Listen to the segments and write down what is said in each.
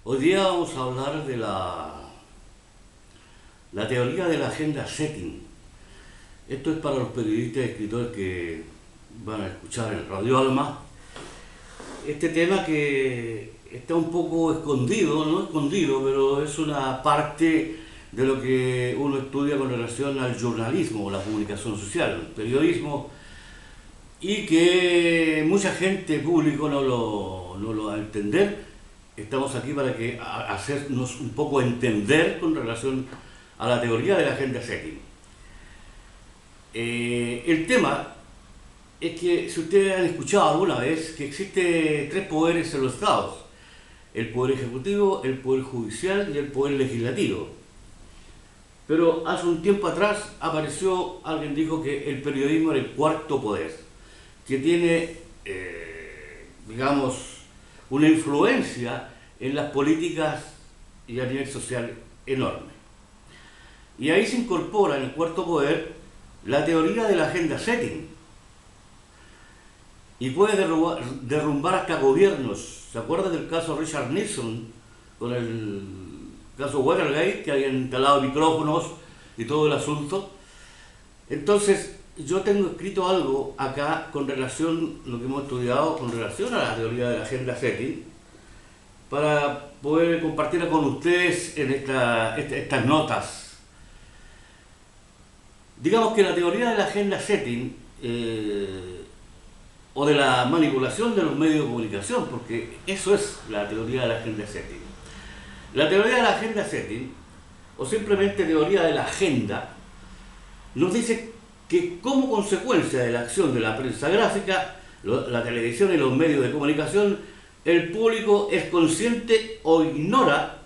Hoy día vamos a hablar de la teoría de la agenda setting. Esto es para los periodistas y escritores que van a escuchar en Radio Alma. Este tema que está un poco escondido, no escondido, pero es una parte de lo que uno estudia con relación al jornalismo, la comunicación social, el periodismo, y que mucha gente, público, no lo va a entender. Estamos aquí para hacernos un poco entender con relación a la teoría de la agenda setting. El tema es que, si ustedes han escuchado alguna vez, que existe tres poderes en los estados: el poder ejecutivo, el poder judicial y el poder legislativo. Pero hace un tiempo atrás alguien dijo que el periodismo era el cuarto poder, que tiene, digamos, una influencia en las políticas y a nivel social enorme. Y ahí se incorpora en el cuarto poder la teoría de la agenda setting, y puede derrumbar hasta gobiernos. ¿Se acuerdan del caso Richard Nixon con el caso Watergate, que habían instalado micrófonos y todo el asunto? Entonces, yo tengo escrito algo acá con relación a lo que hemos estudiado, con relación a la teoría de la agenda setting, para poder compartirla con ustedes en estas notas. Digamos que la teoría de la agenda setting, o de la manipulación de los medios de comunicación, porque eso es la teoría de la agenda setting. La teoría de la agenda setting, o simplemente teoría de la agenda, nos dice que como consecuencia de la acción de la prensa gráfica, la televisión y los medios de comunicación, el público es consciente o ignora,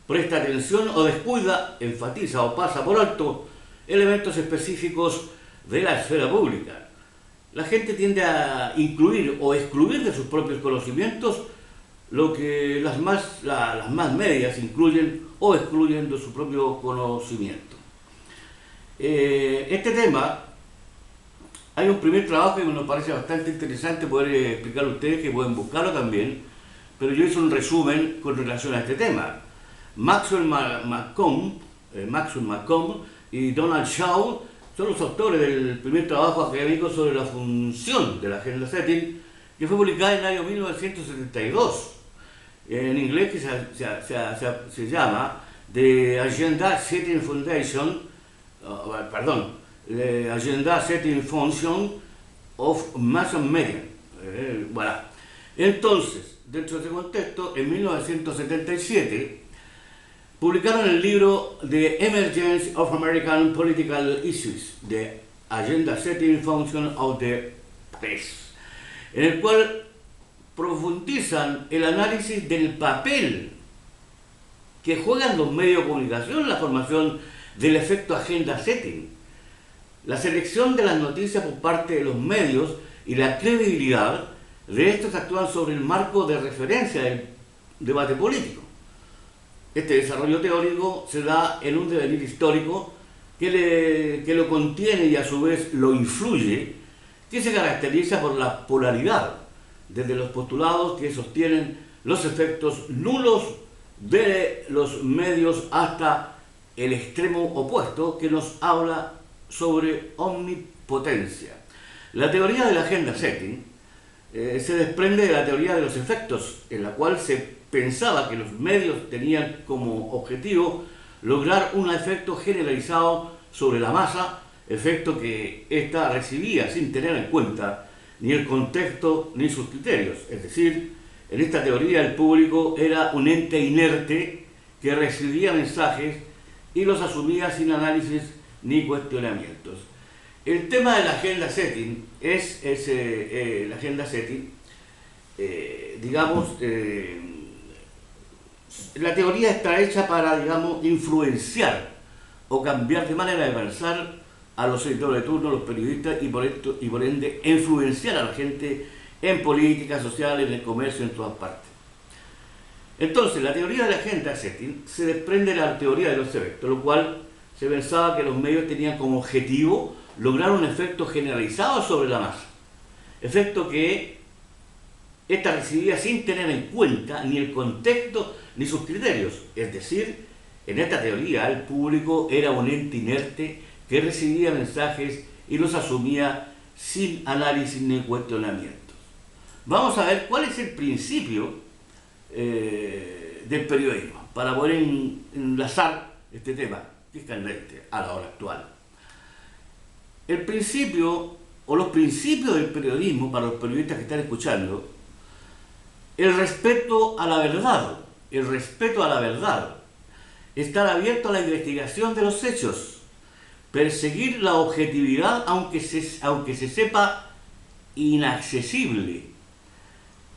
presta atención o descuida, enfatiza o pasa por alto elementos específicos de la esfera pública. La gente tiende a incluir o excluir de sus propios conocimientos lo que las más medias incluyen o excluyen de su propio conocimiento. Este tema, hay un primer trabajo que nos parece bastante interesante poder explicar a ustedes, que pueden buscarlo también, pero yo hice un resumen con relación a este tema. Maxwell Malcolm y Donald Shaw son los autores del primer trabajo académico sobre la función de la agenda setting, que fue publicada en el año 1972. En inglés, que se llama The Agenda Setting Foundation, The Agenda Setting Function of Mass Media. Voilà. Entonces, dentro de ese contexto, en 1977, publicaron el libro The Emergence of American Political Issues, The Agenda Setting Function of the Press, en el cual profundizan el análisis del papel que juegan los medios de comunicación en la formación del efecto agenda setting, la selección de las noticias por parte de los medios y la credibilidad de estos actúan sobre el marco de referencia del debate político. Este desarrollo teórico se da en un devenir histórico que lo contiene y a su vez lo influye, que se caracteriza por la polaridad, desde los postulados que sostienen los efectos nulos de los medios hasta el extremo opuesto, que nos habla sobre omnipotencia. La teoría de la agenda setting se desprende de la teoría de los efectos, en la cual se pensaba que los medios tenían como objetivo lograr un efecto generalizado sobre la masa, efecto que ésta recibía sin tener en cuenta ni el contexto ni sus criterios. Es decir, en esta teoría el público era un ente inerte que recibía mensajes y los asumía sin análisis ni cuestionamientos. El tema de la agenda setting es la agenda setting, la teoría está hecha para, influenciar o cambiar de manera de pensar a los editores de turno, los periodistas, y por ende influenciar a la gente en políticas sociales, en el comercio, en todas partes. Entonces, la teoría de la agenda setting se desprende de la teoría de los efectos, lo cual se pensaba que los medios tenían como objetivo lograr un efecto generalizado sobre la masa, efecto que ésta recibía sin tener en cuenta ni el contexto ni sus criterios. Es decir, en esta teoría el público era un ente inerte que recibía mensajes y los asumía sin análisis ni cuestionamientos. Vamos a ver cuál es el principio del periodismo, para poder enlazar este tema, que es candente a la hora actual. El principio, o los principios del periodismo, para los periodistas que están escuchando, el respeto a la verdad, estar abierto a la investigación de los hechos, perseguir la objetividad aunque se sepa inaccesible,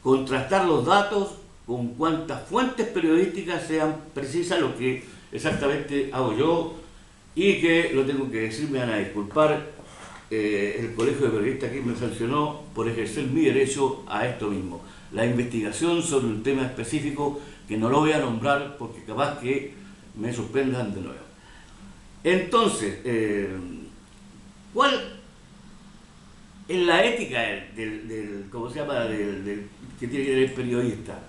contrastar los datos con cuantas fuentes periodísticas sean precisas, lo que exactamente hago yo, y que, lo tengo que decir, me van a disculpar, el Colegio de Periodistas aquí me sancionó por ejercer mi derecho a esto mismo, la investigación sobre un tema específico que no lo voy a nombrar porque capaz que me suspendan de nuevo. Entonces, ¿cuál es la ética ¿cómo se llama? Que tiene que tener el periodista?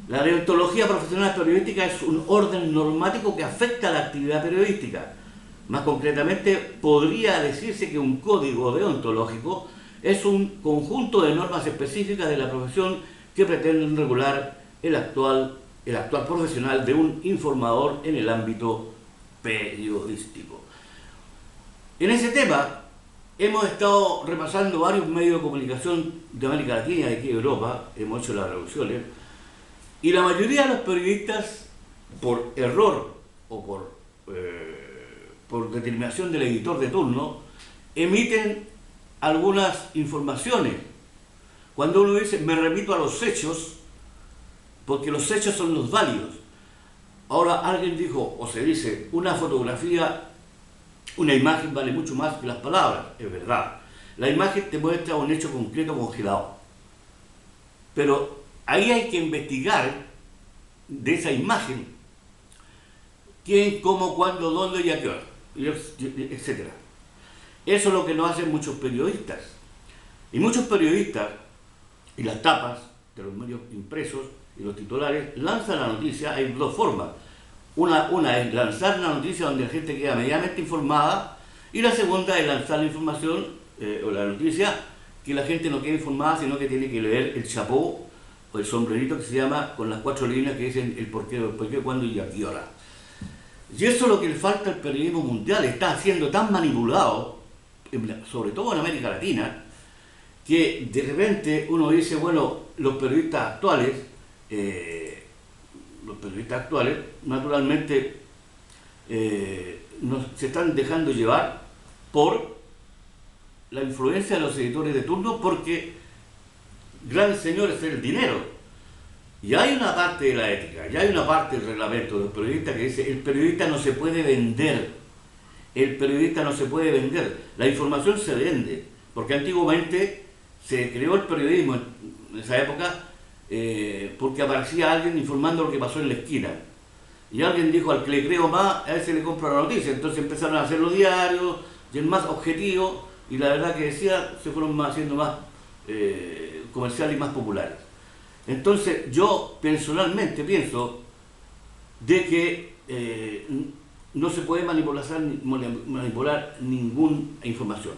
La deontología profesional periodística es un orden normativo que afecta a la actividad periodística. Más concretamente, podría decirse que un código deontológico es un conjunto de normas específicas de la profesión que pretenden regular el actual profesional de un informador en el ámbito periodístico. En ese tema hemos estado repasando varios medios de comunicación de América Latina y de aquí de Europa, hemos hecho las revoluciones, y la mayoría de los periodistas, por error o por determinación del editor de turno, emiten algunas informaciones. Cuando uno dice, me remito a los hechos, porque los hechos son los válidos. Ahora alguien dijo, o se dice, una fotografía, una imagen vale mucho más que las palabras. Es verdad. La imagen te muestra un hecho concreto congelado. Pero ahí hay que investigar de esa imagen quién, cómo, cuándo, dónde y a qué hora, etc. Eso es lo que no hacen muchos periodistas. Y muchos periodistas, y las tapas de los medios impresos y los titulares, lanzan la noticia. Hay dos formas. Una es lanzar la noticia donde la gente queda medianamente informada, y la segunda es lanzar la información o la noticia que la gente no queda informada, sino que tiene que leer el chapó o el sombrerito que se llama, con las 4 líneas que dicen el por qué, cuándo y a qué hora. Y eso es lo que le falta al periodismo mundial. Está siendo tan manipulado, sobre todo en América Latina, que de repente uno dice, bueno, los periodistas actuales naturalmente se están dejando llevar por la influencia de los editores de turno, porque gran señor es el dinero. Y hay una parte de la ética, y hay una parte del reglamento de los periodistas que dice, el periodista no se puede vender. El periodista no se puede vender. La información se vende, porque antiguamente se creó el periodismo en esa época porque aparecía alguien informando lo que pasó en la esquina. Y alguien dijo, al que le creo más, a ese le compro la noticia. Entonces empezaron a hacer los diarios, y el más objetivo, y la verdad que decía, se fueron haciendo más comerciales y más populares. Entonces yo personalmente pienso de que no se puede manipular ninguna información.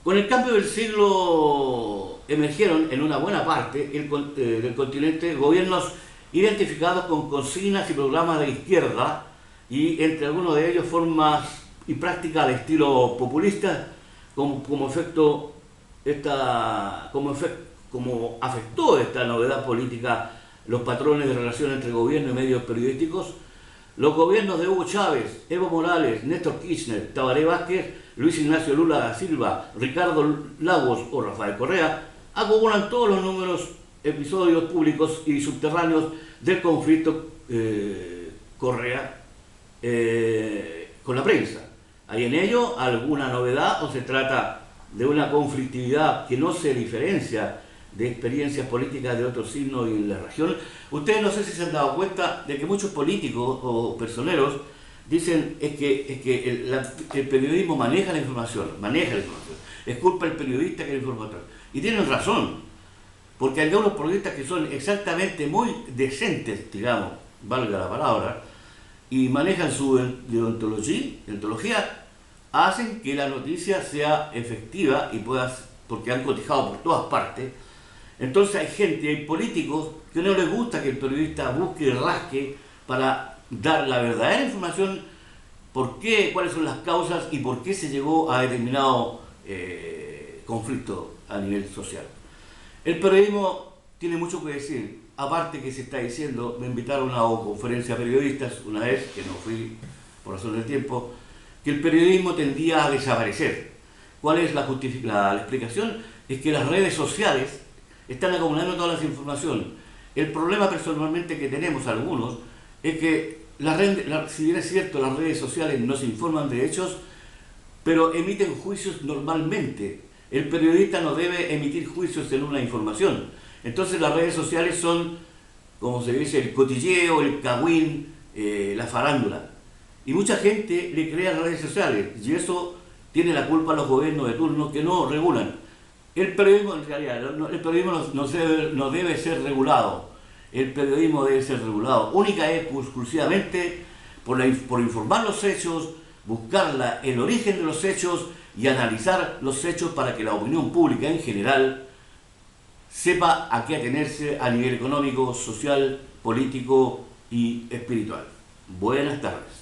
Con el cambio del siglo emergieron en una buena parte del continente gobiernos identificados con consignas y programas de izquierda, y entre algunos de ellos formas y prácticas al estilo populista, como afectó esta novedad política los patrones de relación entre gobierno y medios periodísticos. Los gobiernos de Hugo Chávez, Evo Morales, Néstor Kirchner, Tabaré Vázquez, Luis Ignacio Lula da Silva, Ricardo Lagos o Rafael Correa acumulan todos los números, episodios públicos y subterráneos del conflicto Correa con la prensa. ¿Hay en ello alguna novedad o se trata de una conflictividad que no se diferencia de experiencias políticas de otros signos en la región? Ustedes no sé si se han dado cuenta de que muchos políticos o personeros dicen que el periodismo maneja la información, es culpa del periodista que la informa. Y tienen razón. porque hay algunos periodistas que son exactamente muy decentes, digamos, valga la palabra, y manejan su deontología, hacen que la noticia sea efectiva y puedas, porque han cotizado por todas partes. Entonces hay gente, hay políticos que no les gusta que el periodista busque y rasque para dar la verdadera información, por qué, cuáles son las causas y por qué se llegó a determinado conflicto a nivel social. El periodismo tiene mucho que decir, aparte que se está diciendo, me invitaron a una conferencia de periodistas una vez, que no fui por razón del tiempo, que el periodismo tendía a desaparecer. ¿Cuál es la explicación? Es que las redes sociales están acumulando todas las informaciones. El problema personalmente que tenemos algunos es que si bien es cierto, las redes sociales no se informan de hechos, pero emiten juicios normalmente. El periodista no debe emitir juicios en una información. Entonces las redes sociales son, como se dice, el cotilleo, el cagüín, la farándula. Y mucha gente le crea a las redes sociales, y eso tiene la culpa a los gobiernos de turno que no regulan. El periodismo, en realidad, el periodismo no debe ser regulado. El periodismo debe ser regulado única y exclusivamente por informar los hechos, buscar el origen de los hechos y analizar los hechos para que la opinión pública en general sepa a qué atenerse a nivel económico, social, político y espiritual. Buenas tardes.